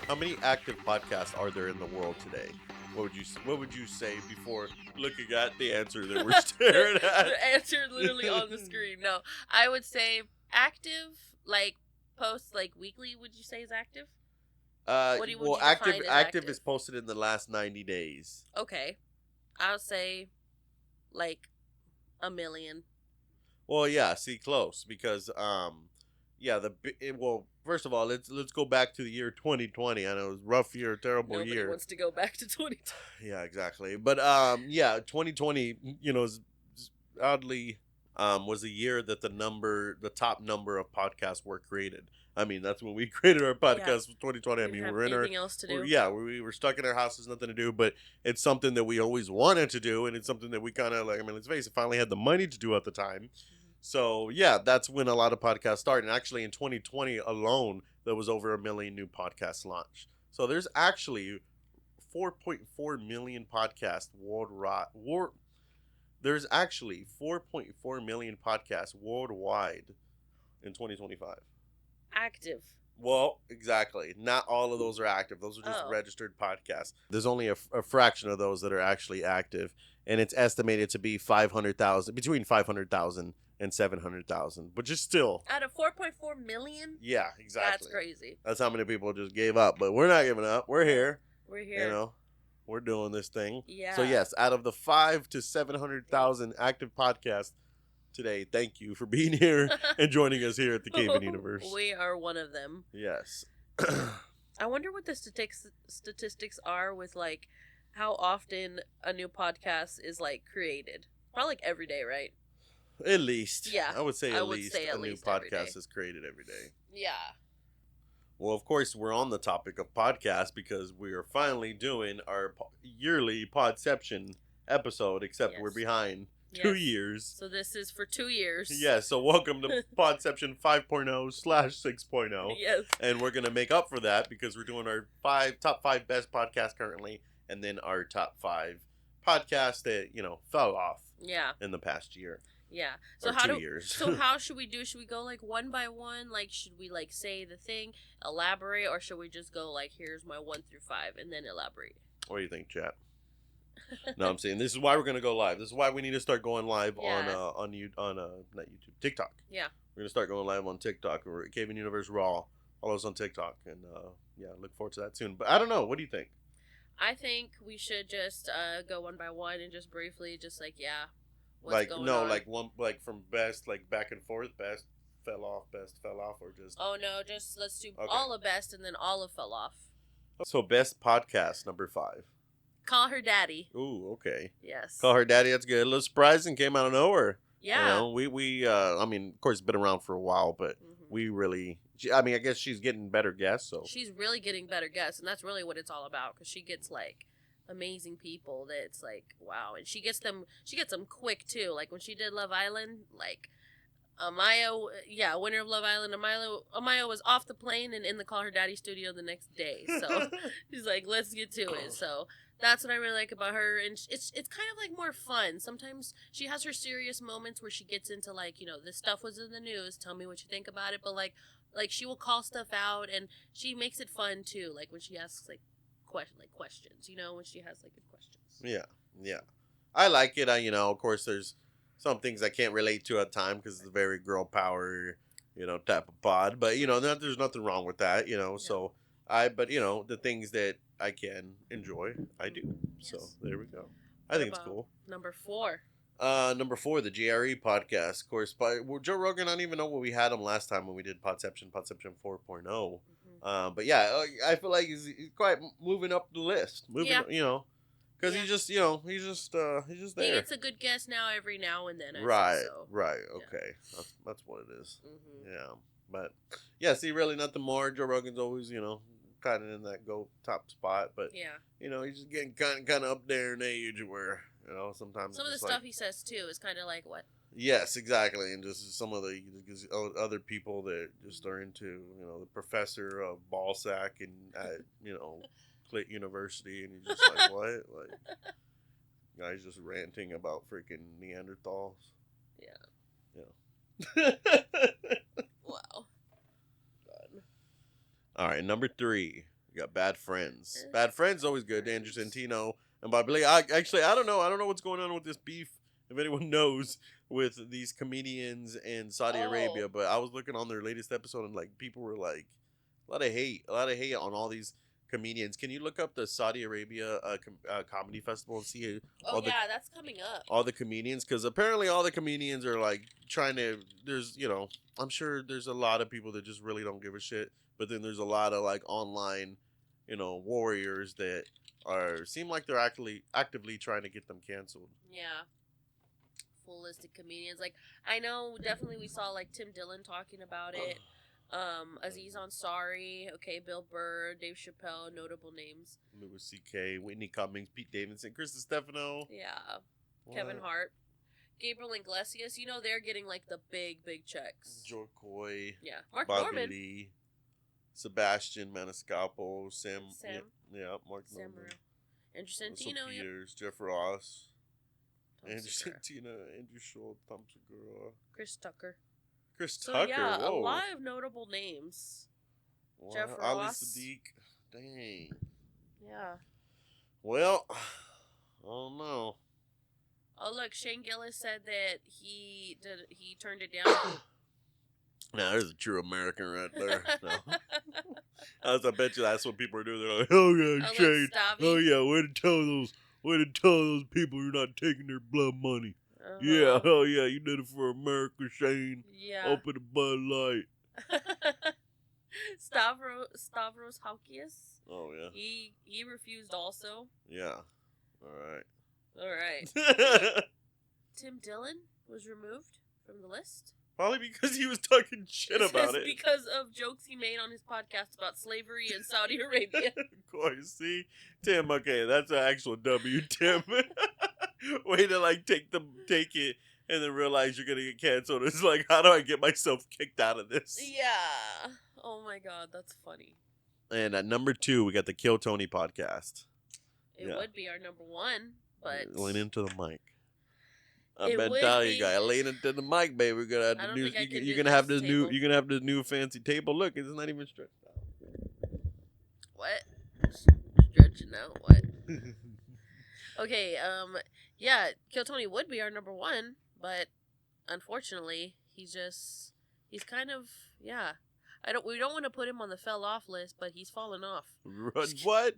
How many active podcasts are there in the world today? What would you say before looking at the answer that we're staring at? The answer literally on the screen. No, I would say active, like posts like weekly. Would you say is active? Would Well, you active define as active active? is posted in the last 90 days. Okay, I'll say like a million. Well, yeah, see, close because yeah, well, first of all, let's go back to the year 2020. I know it was a rough year, terrible Nobody year. wants to go back to 2020. Yeah, exactly. But yeah, 2020, oddly was a year that the top number of podcasts were created. I mean, that's when we created our podcast for 2020. I We mean, have we're in our anything else to do. yeah, we were stuck in our houses, nothing to do, but it's something that we always wanted to do, and it's something that we kind of like. I mean, let's face it, finally had the money to do at the time. So yeah, that's when a lot of podcasts started. And actually, in 2020 alone, there was over 1 million new podcasts launched. So there's actually 4.4 million podcasts worldwide. There's actually 4.4 million podcasts worldwide in 2025. Active. Well, exactly. Not all of those are active. Those are just Oh. registered podcasts. There's only a fraction of those that are actually active, and it's estimated to be 500,000, between 500,000 and 700,000, which is still. Out of 4.4 million? Yeah, exactly. That's crazy. That's how many people just gave up, but we're not giving up. We're here. We're here. You know, we're doing this thing. Yeah. So yes, out of the 5 to 700,000 active podcasts today, thank you for being here and joining us here at the CayVin Universe. We are one of them. Yes. I wonder what the statistics are with like how often a new podcast is like created. Probably like every day, right? At least. Yeah. I would say I at would least say at a new least every day. podcast is created every day. Yeah. Well, of course, we're on the topic of podcasts because we are finally doing our yearly Podception episode, except Yes. we're behind 2 years. So this is for 2 years. Yeah, so welcome to Podception 5.0/6.0. Yes. And we're going to make up for that because we're doing our top 5 best podcasts currently, and then our top 5 podcasts that, fell off Yeah. in the past year. Yeah. So Or how 2 years. So how should we do? Should we go like one by one? Like, should we like say the thing, elaborate, or should we just go like, here's my 1 through 5, and then elaborate? What do you think, chat? No, I'm saying this is why we're gonna go live. This is why we need to start going live Yeah. on not YouTube, TikTok. Yeah. We're gonna start going live on TikTok. We're at CayVin Universe Raw. Follow us on TikTok, and yeah, look forward to that soon. But I don't know. What do you think? I think we should just go one by one and just briefly, just like what's Like going no, on. like one, like from best, like back and forth, best fell off, or just. Oh no, just let's do Okay. all of best and then all of fell off. So best podcast number 5. Call her daddy. Ooh, okay. Yes. Call her daddy. That's good. A little surprising, came out of nowhere. Yeah. We I mean, of course, it's been around for a while, but we really. I mean, I guess she's getting better guests. So She's really getting better guests, and that's really what it's all about. Because she gets like amazing people that it's like wow, and she gets them quick too. Like when she did Love Island, like Amaya, winner of Love Island, Amaya was off the plane and in the Call Her Daddy studio the next day. So she's like, let's get to it. So that's what I really like about her, and it's kind of like more fun. Sometimes she has her serious moments where she gets into like, this stuff was in the news. Tell me what you think about it. But like she will call stuff out, and she makes it fun too. Like when she asks like questions, when she has like good questions. yeah, I like it. Of course, there's some things I can't relate to at time because it's a very girl power, type of pod. But there's nothing wrong with that. So but the things that I can enjoy, I do. Yes. So there we go. I think it's cool. Number 4. Number 4, the GRE podcast, of course. Joe Rogan, I don't even know what we had him last time when we did Podception 4.0. But yeah, I feel like he's quite moving up the list. Because he's just, he's just there. He gets a good guest every now and then. Right. Yeah. Okay. That's what it is. Mm-hmm. Yeah. But yeah, see, really nothing more. Joe Rogan's always, kind of in that top spot. But he's just getting kind of up there in age where, sometimes some of the stuff he says too is kind of like what. Yes, exactly, and just some of the other people that just are into, the professor of ballsack and at, Clit University, and you're just like, what? Like, guys just ranting about freaking Neanderthals. Yeah. Wow. All right, number 3. You got Bad Friends. Eh, Bad Friends always good. Friends. Andrew Santino and Bobby Lee. I don't know. I don't know what's going on with this beef. If anyone knows with these comedians in Saudi Arabia, but I was looking on their latest episode and like people were like a lot of hate on all these comedians. Can you look up the Saudi Arabia comedy festival and see that's coming up. all the comedians? Because apparently all the comedians are like trying to. There's I'm sure there's a lot of people that just really don't give a shit, but then there's a lot of like online, warriors that seem like they're actively trying to get them canceled. Yeah. Full listed comedians. Like, I know definitely we saw like Tim Dillon talking about it. Aziz Ansari, okay, Bill Burr, Dave Chappelle, notable names. Louis C.K., Whitney Cummings, Pete Davidson, Chris Stefano. Yeah. What? Kevin Hart. Gabriel Iglesias, they're getting like the big checks. Joe Coy. Yeah. Mark Bobby Norman. Lee. Sebastian Maniscalco. Sam. Mark Sam Norman. Morril. Andrew Russell Santino. Peters, Jeff Ross. Tom Andrew Segura. Santino, Andrew Schultz, Tom Segura. Chris Tucker. Chris So Tucker. yeah, Whoa. a lot of notable names. Wow. Jeff Ali Ross. Sadiq. Dang. Yeah. Well, I don't know. Oh look, Shane Gillis said that he turned it down. Now, there's a true American right there. No. I bet you that's what people are doing. They're like, oh yeah, Oh, Shane. look, Oh yeah, way to tell those people you're not taking their blood money. Yeah, oh yeah, you did it for America, Shane. Yeah. Open the Bud Light. Stavros Halkias. Oh yeah. He refused also. Yeah. All Alright. right. Tim Dillon was removed from the list. Probably because he was talking shit about it. Because of jokes he made on his podcast about slavery in Saudi Arabia. Of course, see? Tim, okay, that's an actual W, Tim. Way to like take it and then realize you're gonna get canceled. It's like, how do I get myself kicked out of this? Yeah. Oh my god, that's funny. And at number 2, we got the Kill Tony podcast. It would be our number 1, but lean into the mic. I It bet would tell be. you gotta lean into the mic, baby. We're gonna have I the don't new. think I can You're do gonna have this this new. table. You're gonna have this new fancy table. Look, it's not even stretched out. what? Stretching out what? Okay, yeah, Kill Tony would be our number 1, but unfortunately, he's kind of, yeah. We don't want to put him on the fell off list, but he's fallen off. What?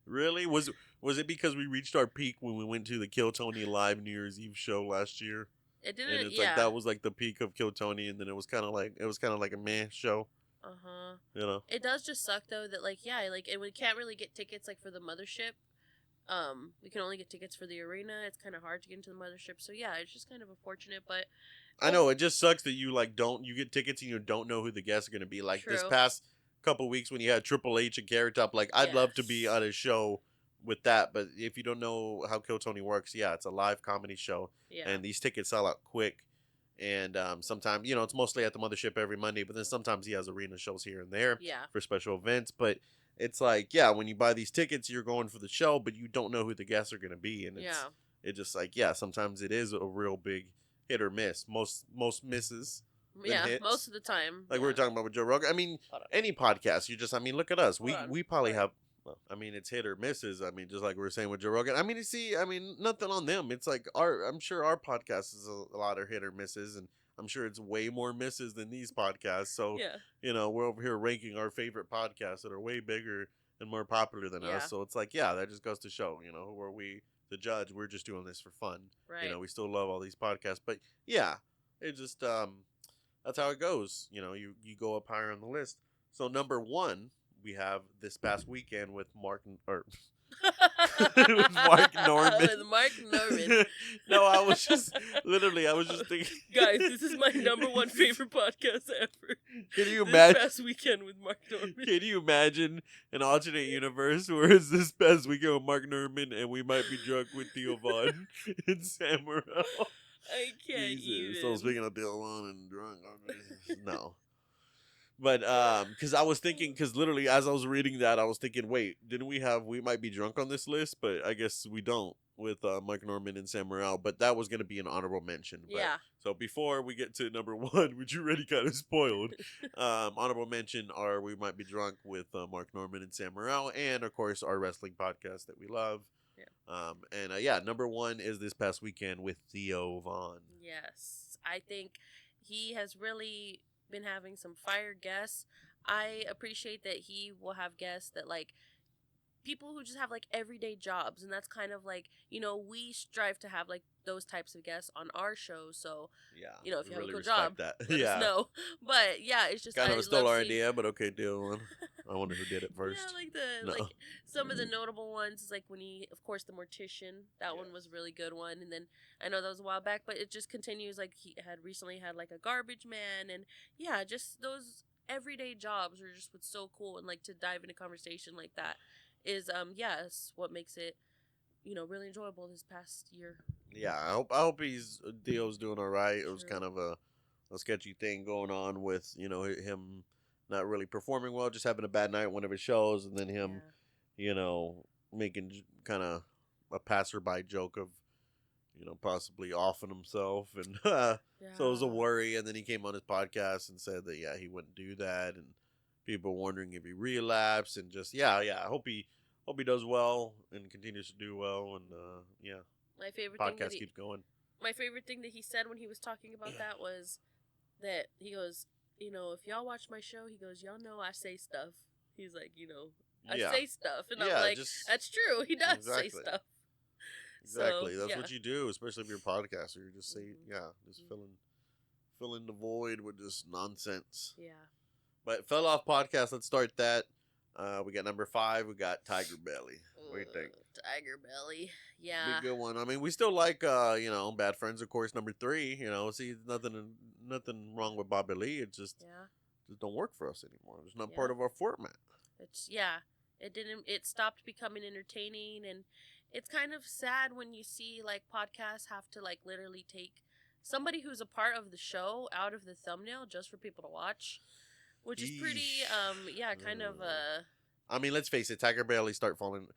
Really? Was it because we reached our peak when we went to the Kill Tony live New Year's Eve show last year? It didn't. And it's yeah. like that was like the peak of Kill Tony, and then it was kind of like a meh show. It does just suck though that and we can't really get tickets like for the mothership. We can only get tickets for the arena. It's kind of hard to get into the mothership. So yeah, it's just kind of unfortunate, but I know it just sucks that you you get tickets and you don't know who the guests are going to be. Like this True. past couple weeks when you had Triple H and Carrot Top, like I'd love to be Yes. on a show with that, but if you don't know how Kill Tony works, yeah, it's a live comedy show, yeah. and these tickets sell out quick. And sometimes it's mostly at the mothership every Monday, but then sometimes he has arena shows here and there Yeah. for special events. But it's like, yeah, when you buy these tickets, you're going for the show, but you don't know who the guests are going to be, and it's just like, yeah, sometimes it is a real big hit or miss. Most misses. Yeah, hits. most of the time. Like we were talking about with Joe Rogan. I mean, Hold on. any podcast, look at us. Hold on. We probably Right. have, it's hit or misses. Just like we were saying with Joe Rogan. Nothing on them. It's like I'm sure our podcast is a lot of hit or misses, and I'm sure it's way more misses than these podcasts. So, Yeah. we're over here ranking our favorite podcasts that are way bigger and more popular than Yeah. us. So it's like, yeah, that just goes to show, who are we to judge? We're just doing this for fun. Right. We still love all these podcasts, but yeah, it just that's how it goes. You go up higher on the list. So number 1, we have this past weekend with Mark Norman. With Mark Norman. No, I was just thinking. Guys, this is my number 1 favorite podcast ever. Can you This imagine? past weekend with Mark Norman. Can you imagine an alternate universe where it's this past weekend with Mark Norman and we might be drunk with Theo Vaughn and Sam Morril? I can't Jesus. even. So speaking of Theo Vaughn and drunk, no. But because I was thinking, because literally as I was reading that, I was thinking, wait, didn't we might be drunk on this list? But I guess we don't. with Mike Norman and Sam Morril, but that was going to be an honorable mention. But, Yeah. So before we get to number one, which you already kind of spoiled, honorable mention are We Might Be Drunk with Mark Norman and Sam Morril, and of course our wrestling podcast that we love. Yeah. Number one is This Past Weekend with Theo Vaughn. Yes. I think he has really been having some fire guests. I appreciate that he will have guests that like people who just have like everyday jobs, and that's kind of like, we strive to have like those types of guests on our show. So Yeah, if you really have a cool respect job, that. let us know. But yeah, it's just Kind I of stole love our seeing- idea, but okay, deal. I wonder who did it first. Yeah, like No. like some of the notable ones is like when he, of course, the Mortician. That one was a really good one, and then I know that was a while back, but it just continues. Like he had recently had like a Garbage Man, and yeah, just those everyday jobs are just what's so cool, and like to dive into conversation like that is it's what makes it really enjoyable this past year. Yeah, I hope Theo's doing all right. It was True. kind of a sketchy thing going on with him not really performing well, just having a bad night one of his shows, and then him making kind of a passerby joke of possibly offing himself, and so it was a worry. And then he came on his podcast and said that he wouldn't do that, and people were wondering if he relapsed, and just I hope he does well and continues to do well, and My favorite podcast thing keeps going. My favorite thing that he said when he was talking about that was that he goes, if y'all watch my show, he goes, y'all know I say stuff. He's like, I say stuff, and I'm like, that's true. He does say stuff. Exactly. So, That's what you do, especially if you're a podcaster. You just say, just filling the void with just nonsense. Yeah. But Fell Off Podcast, let's start that. We got number 5. We got Tiger Belly. What do you think? Tiger Belly. Yeah. Big good one. I mean, we still like, Bad Friends, of course, number 3. See, nothing wrong with Bobby Lee. It just don't work for us anymore. It's not part of our format. It stopped becoming entertaining, and it's kind of sad when you see like podcasts have to like literally take somebody who's a part of the show out of the thumbnail just for people to watch, which is pretty kind of I mean, let's face it, Tiger Belly started falling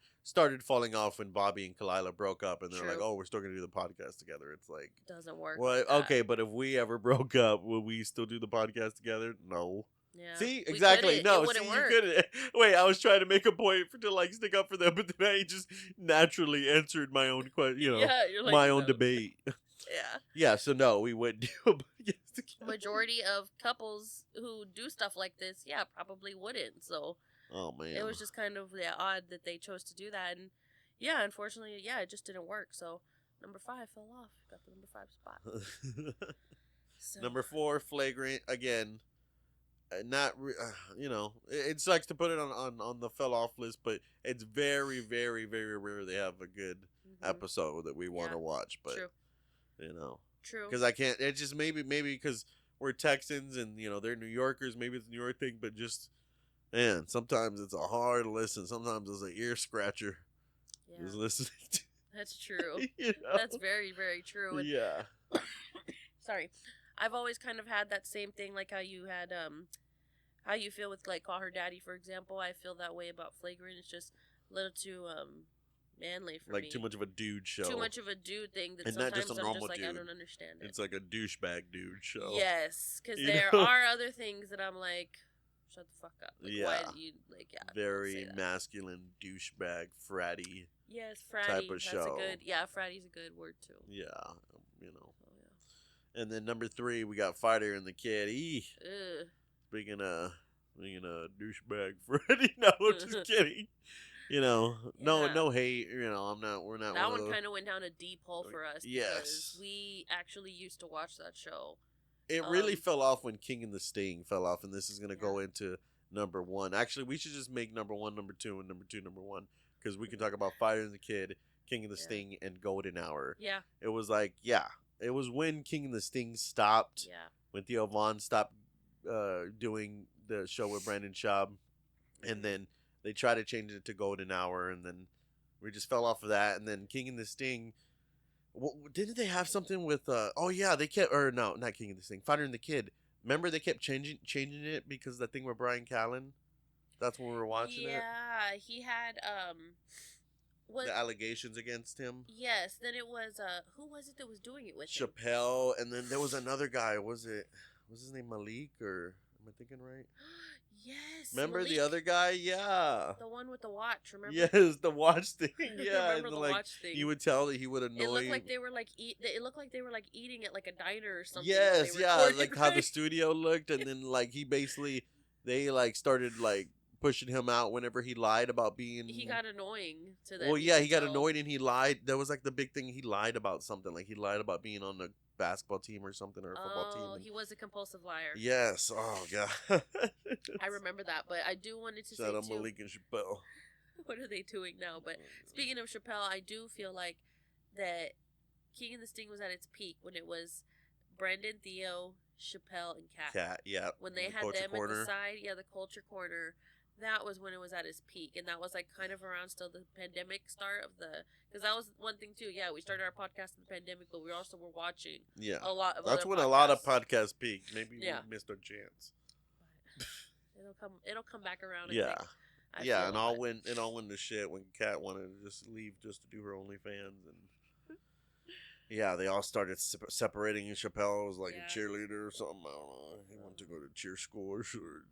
off when Bobby and Kalila broke up, and they're like, "Oh, we're still gonna do the podcast together." It's like doesn't work. Well, okay, but if we ever broke up, will we still do the podcast together? No. Yeah. See, exactly. No, it wouldn't see, work. you couldn't. Wait, I was trying to make a point to like stick up for them, but then I just naturally answered my own question. You're like, my own debate. Yeah. So no, we wouldn't do a podcast together. Majority of couples who do stuff like this, probably wouldn't. So. Oh man. It was just kind of odd that they chose to do that, and unfortunately, it just didn't work. So number 5 fell off. Got the number 5 spot. Number 4, Flagrant again. It sucks to put it on the fell off list, but it's very, very, very rare they have a good episode that we want to watch. But True. Because I can't. It's just maybe because we're Texans and they're New Yorkers. Maybe it's a New York thing, but just. Man, sometimes it's a hard listen. Sometimes it's an ear scratcher. Yeah. Just listening to. That's true. That's very, very true. And, sorry. I've always kind of had that same thing, like how you had, how you feel with, like, Call Her Daddy, for example. I feel that way about Flagrant. It's just a little too, manly for me. Like too much of a dude show. Too much of a dude thing that and sometimes not just a I'm normal just like, dude. I don't understand it. It's like a douchebag dude show. Yes, because there are other things that I'm like, shut the fuck up. Like, why do you, very masculine douchebag fratty. Yes, fratty. Type of show. Fratty's a good word too. Yeah, And then number 3, we got Fighter and the Kid. Speaking of douchebag fratty. No, just kidding. No hate. We're not. That one kind of went down a deep hole for us. Yes, because we actually used to watch that show. It really fell off when King and the Sting fell off, and this is going to go into number 1. Actually, we should just make number 1 number 2 and number 2 number 1, because we can talk about Fighter and the Kid, King and the Sting, and Golden Hour. Yeah. It was like, it was when King and the Sting stopped. Yeah. When Theo Vaughn stopped doing the show with Brandon Schaub, and then they tried to change it to Golden Hour, and then we just fell off of that, and then King and the Sting. Well, didn't they have something with? They kept, or no, not King and the Sting, Fighter and the Kid. Remember they kept changing it because that thing with Brian Callen. That's when we were watching it. Yeah, he had was the allegations against him. yes. Then it was who was it that was doing it with him? Chappelle, and then there was another guy. Was his name Malik, or am I thinking right? Yes. Remember Malik, the other guy? Yeah. the one with the watch. Remember? Yes, the watch thing. Yeah, Remember and the like watch thing? you would tell that he would annoy. It looked like they were like It looked like they were like eating at like a diner or something. Yes, while they yeah, recorded, like how the right? studio looked, and then like they like started like pushing him out whenever he lied about being. He got annoying to them. Well, you yeah, could he got tell. annoyed and he lied. That was like the big thing. He lied about something. Like he lied about being on the basketball team or something, or a football team. Oh, And he was a compulsive liar. yes. Oh god. I remember that, but I do wanted to Shout say out too. Malik and Chappelle. What are they doing now? But speaking of Chappelle, I do feel like that King and the Sting was at its peak when it was Brendan, Theo, Chappelle, and Kat. Yeah. When they the had Culture them Corner. at the side, the Culture Corner. That was when it was at its peak, and that was like kind of around still the pandemic start of the. Because that was one thing too. Yeah, we started our podcast in the pandemic, but we also were watching Yeah. a lot of. That's other when podcasts. a lot of podcasts peaked. Maybe Yeah. we missed our chance. It'll come back around. Yeah. I Yeah, feel and all it. went to shit when Kat wanted to just leave just to do her OnlyFans, and yeah, they all started separating. And Chappelle was like Yeah. a cheerleader or something. I don't know. He wanted to go to cheer school or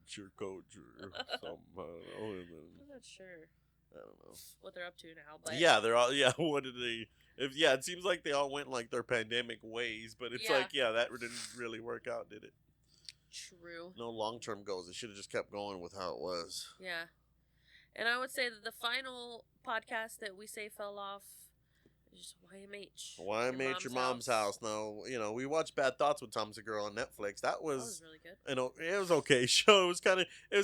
cheer coach or something. I don't know. And then, I'm not sure I don't know. what they're up to now, but Yeah, they're all. Yeah, what did they? It seems like they all went like their pandemic ways, but it's Yeah. like, yeah, that didn't really work out, did it? true. No long term goals. It should have just kept going with how it was. Yeah. And I would say that the final podcast that we say fell off is just YMH. YMH, Your Mom's House. Now, we watched Bad Thoughts with Tom Segura on Netflix. That That was, was really good. it was okay show. It was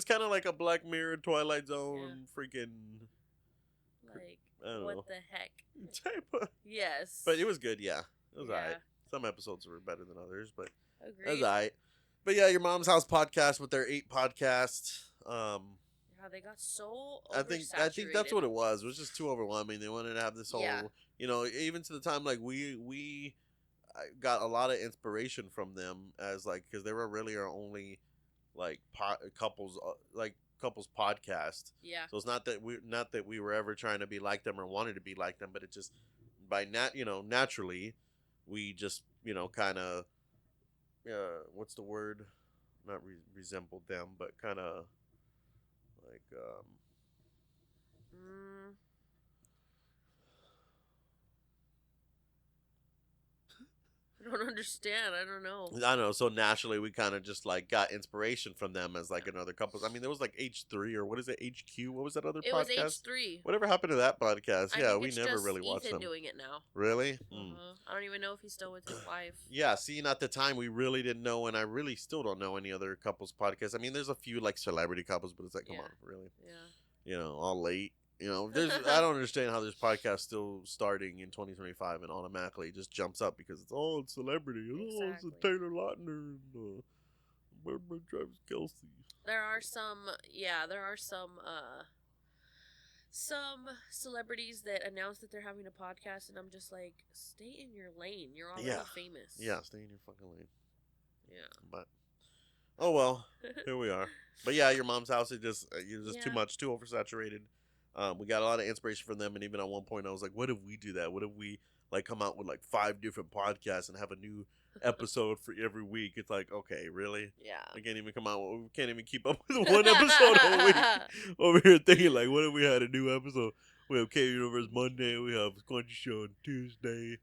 kind of like a Black Mirror, Twilight Zone, freaking, Like, I don't what know. the heck? type of. Yes. But it was good, yeah. It was Yeah. alright. Some episodes were better than others, but it was Agreed. alright. But yeah, Your Mom's House podcast with their 8 podcasts. Yeah, they got so I think that's oversaturated. what it was. It was just too overwhelming. They wanted to have this whole, Yeah. Even to the time like we I got a lot of inspiration from them as like because they were really our only like couples podcast. Yeah. So it's not that we were ever trying to be like them or wanted to be like them, but it just naturally we just kind of what's the word? Not resembled them, but kind of like I don't understand. I don't know. I don't know. So naturally, we kind of just like got inspiration from them as like another couple. I mean, there was like H3 or what is it? HQ? What was that other It podcast? was H3. Whatever happened to that podcast? I Yeah, think we it's never just really watched Ethan them. doing it now. Really? I don't even know if he's still with his wife. Yeah. See, at the time, we really didn't know, and I really still don't know any other couples podcasts. I mean, there's a few like celebrity couples, but it's like, come on, really? Yeah. All late. I don't understand how this podcast still starting in 2025 and automatically just jumps up because it's celebrity. Oh, it's a Exactly. Taylor Lautner and Travis Kelsey. There are some celebrities that announce that they're having a podcast, and I'm just like, stay in your lane. You're already famous. Yeah, stay in your fucking lane. Yeah. But oh well, here we are. But yeah, Your Mom's House is just too Yeah. much, too oversaturated. We got a lot of inspiration from them, and even at one point I was like, what if we do that? What if we like come out with like 5 different podcasts and have a new episode for every week? It's like, okay, really? Yeah. We can't even we can't even keep up with one episode a week. Over here thinking like, what if we had a new episode? We have CayVin Universe Monday, we have Squanchy Show on Tuesday,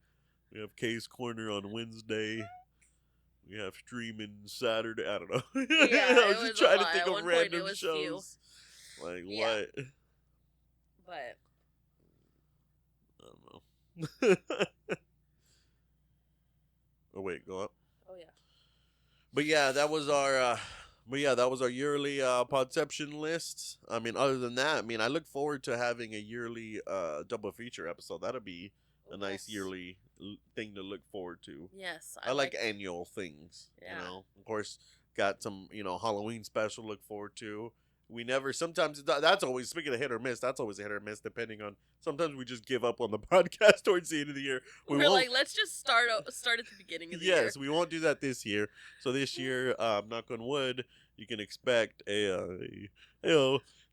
we have Kay's Corner on Wednesday. We have streaming Saturday. I don't know. Yeah, I was just trying to think At of one point, it random was shows. Like Yeah. what? But I don't know. Oh wait, go up. oh yeah. But yeah, that was our yearly Podception list. I mean, other than that, I mean, I look forward to having a yearly double feature episode. That'll be a nice yearly thing to look forward to. Yes, I like annual things. Yeah. Of course, got some Halloween special to look forward to. we never. Sometimes that's always, speaking of hit or miss. That's always a hit or miss, depending on. Sometimes we just give up on the podcast towards the end of the year. We're like, let's just start at the beginning of the year. Yes, we won't do that this year. So this year, knock on wood, you can expect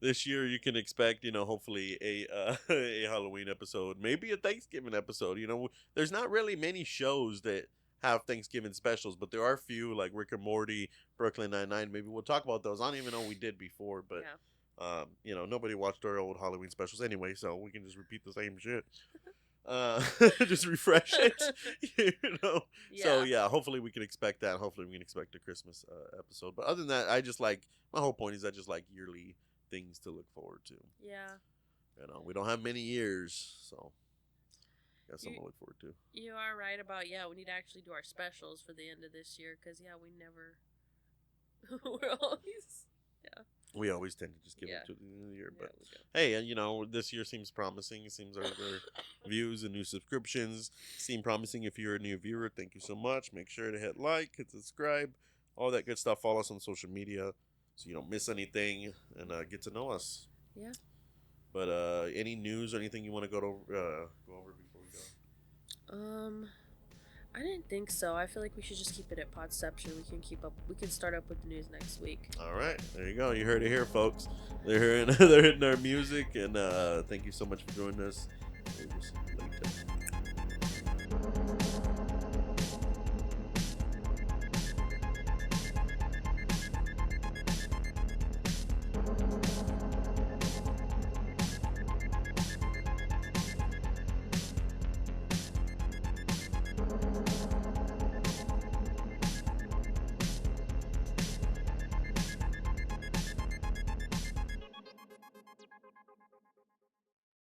this year you can expect, hopefully a Halloween episode, maybe a Thanksgiving episode. There's not really many shows that have Thanksgiving specials, but there are a few like Rick and Morty, Brooklyn Nine-Nine. Maybe we'll talk about those. I don't even know we did before, but nobody watched our old Halloween specials anyway, so we can just repeat the same shit. Just refresh it, Yeah. So yeah, hopefully we can expect that. Hopefully we can expect a Christmas episode. But other than that, I just like, my whole point is I just like yearly things to look forward to. Yeah. We don't have many years, so got something to look forward to. You are right about, we need to actually do our specials for the end of this year, because we never we're always we always tend to just give it to the end of the year. But hey, this year seems promising. It seems our views and new subscriptions seem promising. If you're a new viewer, thank you so much. Make sure to hit like, hit subscribe, all that good stuff. Follow us on social media so you don't miss anything and get to know us. Yeah. But any news or anything you want to go over before we go? I didn't think so. I feel like we should just keep it at Podception. We can start up with the news next week. All right, there you go. You heard it here, folks. They're hitting our music, and thank you so much for joining us.